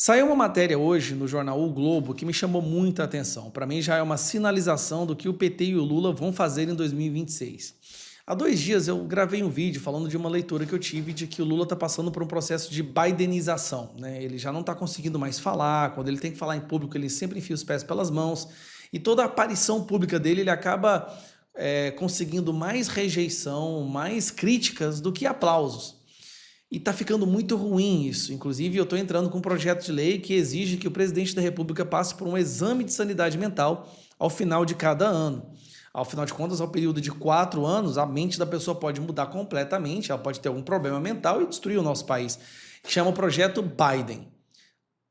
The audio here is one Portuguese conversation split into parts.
Saiu uma matéria hoje no jornal O Globo que me chamou muita atenção. Para mim já é uma sinalização do que o PT e o Lula vão fazer em 2026. Há 2 dias eu gravei um vídeo falando de uma leitura que eu tive de que o Lula está passando por um processo de bidenização, né? Ele já não está conseguindo mais falar, quando ele tem que falar em público ele sempre enfia os pés pelas mãos e toda a aparição pública dele ele acaba conseguindo mais rejeição, mais críticas do que aplausos. E está ficando muito ruim isso. Inclusive, eu estou entrando com um projeto de lei que exige que o presidente da República passe por um exame de sanidade mental ao final de cada ano. Ao final de contas, ao período de 4 anos, a mente da pessoa pode mudar completamente, ela pode ter algum problema mental e destruir o nosso país. Chama o projeto Biden.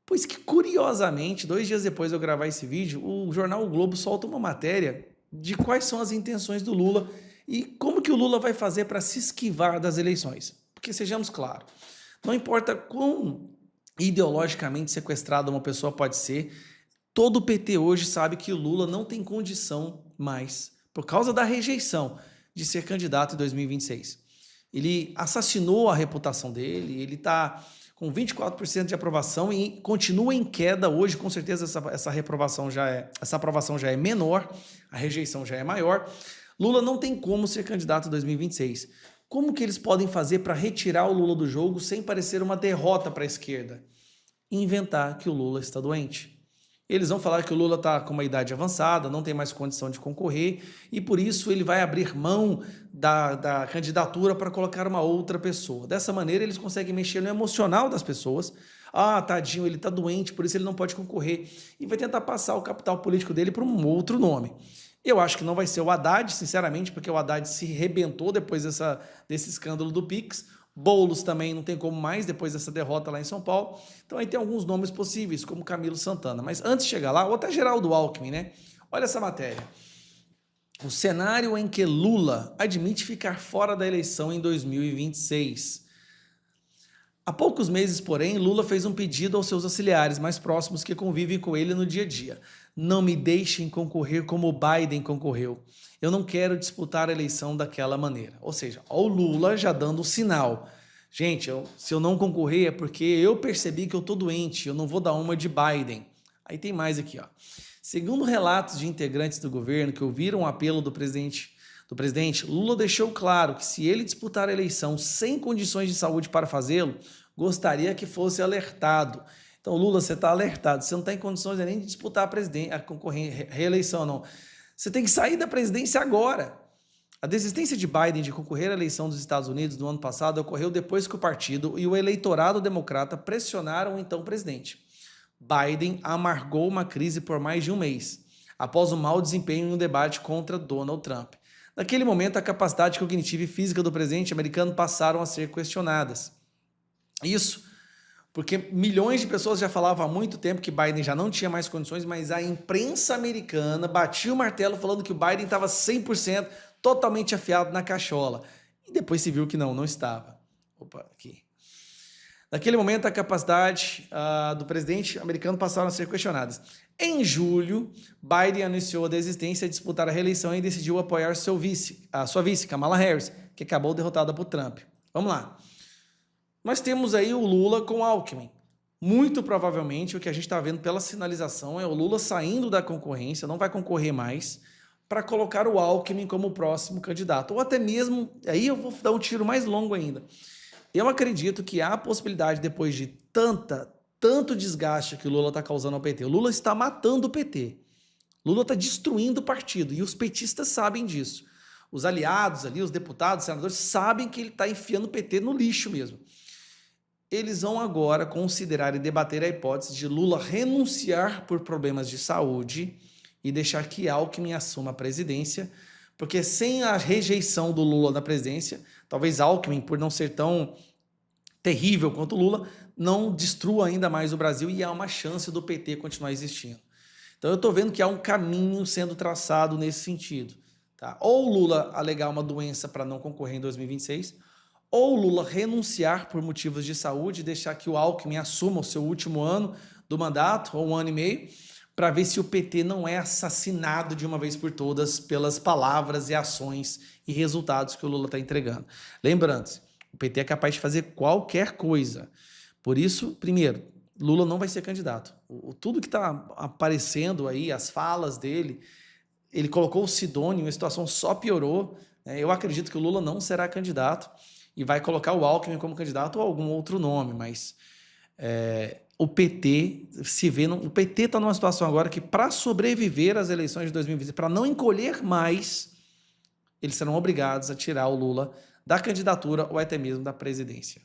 Pois que, curiosamente, 2 dias depois de eu gravar esse vídeo, o jornal O Globo solta uma matéria de quais são as intenções do Lula e como que o Lula vai fazer para se esquivar das eleições. Porque sejamos claros, não importa quão ideologicamente sequestrada uma pessoa pode ser, todo o PT hoje sabe que o Lula não tem condição mais, por causa da rejeição, de ser candidato em 2026. Ele assassinou a reputação dele, ele está com 24% de aprovação e continua em queda hoje, com certeza essa aprovação já é menor, a rejeição já é maior. Lula não tem como ser candidato em 2026. Como que eles podem fazer para retirar o Lula do jogo sem parecer uma derrota para a esquerda? Inventar que o Lula está doente. Eles vão falar que o Lula está com uma idade avançada, não tem mais condição de concorrer e por isso ele vai abrir mão da candidatura para colocar uma outra pessoa. Dessa maneira eles conseguem mexer no emocional das pessoas. Ah, tadinho, ele está doente, por isso ele não pode concorrer. E vai tentar passar o capital político dele para um outro nome. Eu acho que não vai ser o Haddad, sinceramente, porque o Haddad se rebentou depois desse escândalo do Pix. Boulos também não tem como mais depois dessa derrota lá em São Paulo. Então aí tem alguns nomes possíveis, como Camilo Santana. Mas antes de chegar lá, ou até Geraldo Alckmin, né? Olha essa matéria. O cenário em que Lula admite ficar fora da eleição em 2026. Há poucos meses, porém, Lula fez um pedido aos seus auxiliares mais próximos que convivem com ele no dia a dia. Não me deixem concorrer como o Biden concorreu. Eu não quero disputar a eleição daquela maneira. Ou seja, o Lula já dando um sinal. Gente, se eu não concorrer é porque eu percebi que eu estou doente, eu não vou dar uma de Biden. Aí tem mais aqui, ó. Segundo relatos de integrantes do governo que ouviram o apelo do presidente, Lula deixou claro que se ele disputar a eleição sem condições de saúde para fazê-lo, gostaria que fosse alertado. Então, Lula, você está alertado, você não está em condições nem de disputar a reeleição, não. Você tem que sair da presidência agora. A desistência de Biden de concorrer à eleição dos Estados Unidos no ano passado ocorreu depois que o partido e o eleitorado democrata pressionaram o então presidente. Biden amargou uma crise por mais de um mês, após o mau desempenho em um debate contra Donald Trump. Naquele momento, a capacidade cognitiva e física do presidente americano passaram a ser questionadas. Isso porque milhões de pessoas já falavam há muito tempo que Biden já não tinha mais condições, mas a imprensa americana batia o martelo falando que o Biden estava 100% totalmente afiado na cachola. E depois se viu que não estava. Opa, aqui. Naquele momento, a capacidade do presidente americano passaram a ser questionadas. Em julho, Biden anunciou a desistência de disputar a reeleição e decidiu apoiar a sua vice, Kamala Harris, que acabou derrotada por Trump. Vamos lá. Nós temos aí o Lula com Alckmin. Muito provavelmente o que a gente está vendo pela sinalização é o Lula saindo da concorrência, não vai concorrer mais, para colocar o Alckmin como o próximo candidato. Ou até mesmo, aí eu vou dar um tiro mais longo ainda. Eu acredito que há a possibilidade, depois de tanto desgaste que o Lula está causando ao PT, o Lula está matando o PT. Lula está destruindo o partido e os petistas sabem disso. Os aliados ali, os deputados, os senadores, sabem que ele está enfiando o PT no lixo mesmo. Eles vão agora considerar e debater a hipótese de Lula renunciar por problemas de saúde e deixar que Alckmin assuma a presidência, porque sem a rejeição do Lula na presidência, talvez Alckmin, por não ser tão terrível quanto o Lula, não destrua ainda mais o Brasil e há uma chance do PT continuar existindo. Então eu estou vendo que há um caminho sendo traçado nesse sentido. Tá? Ou o Lula alegar uma doença para não concorrer em 2026, ou o Lula renunciar por motivos de saúde e deixar que o Alckmin assuma o seu último ano do mandato, ou 1 ano e meio, para ver se o PT não é assassinado de uma vez por todas pelas palavras e ações e resultados que o Lula está entregando. Lembrando-se, o PT é capaz de fazer qualquer coisa. Por isso, primeiro, Lula não vai ser candidato. Tudo que está aparecendo aí, as falas dele, ele colocou o Sidônio, a situação só piorou. Né? Eu acredito que o Lula não será candidato e vai colocar o Alckmin como candidato ou algum outro nome, mas o PT o PT está numa situação agora que, para sobreviver às eleições de 2020, para não encolher mais, eles serão obrigados a tirar o Lula da candidatura ou até mesmo da presidência.